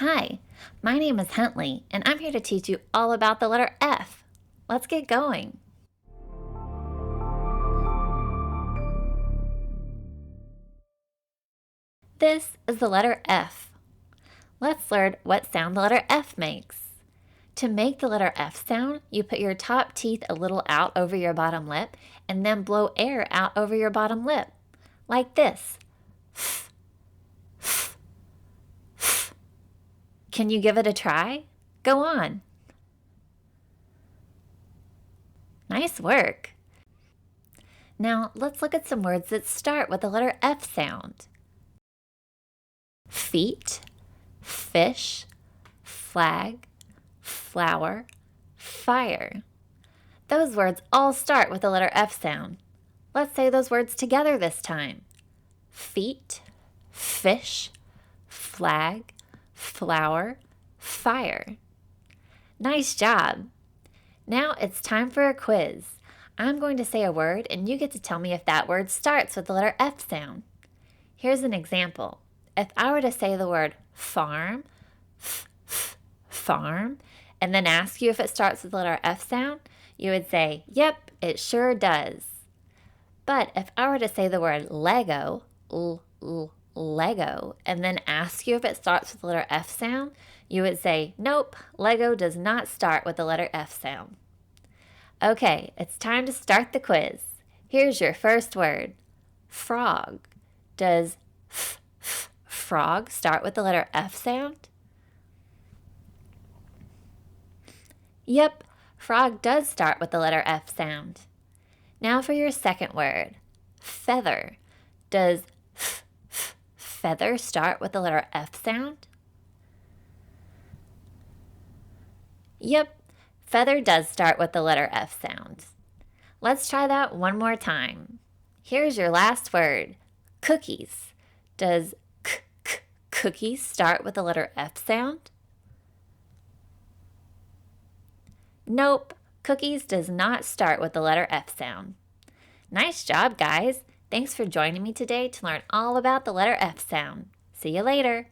Hi, my name is Huntley, and I'm here to teach you all about the letter F. Let's get going. This is the letter F. Let's learn what sound the letter F makes. To make the letter F sound, you put your top teeth a little out over your bottom lip and then blow air out over your bottom lip, like this. Can you give it a try? Go on. Nice work. Now let's look at some words that start with the letter F sound. Feet, fish, flag, flower, fire. Those words all start with the letter F sound. Let's say those words together this time. Feet, fish, flag, flower, fire. Nice job. Now it's time for a quiz. I'm going to say a word and you get to tell me if that word starts with the letter F sound. Here's an example. If I were to say the word farm, farm, and then ask you if it starts with the letter F sound, you would say, yep, it sure does. But if I were to say the word Lego, Lego, and then ask you if it starts with the letter F sound, you would say, nope, Lego does not start with the letter F sound. Okay, it's time to start the quiz. Here's your first word, frog. Does frog start with the letter F sound? Yep, frog does start with the letter F sound. Now for your second word, feather. Does feather start with the letter F sound? Yep, feather does start with the letter F sound. Let's try that one more time. Here's your last word, cookies. Does cookies start with the letter F sound? Nope, cookies does not start with the letter F sound. Nice job, guys. Thanks for joining me today to learn all about the letter F sound. See you later.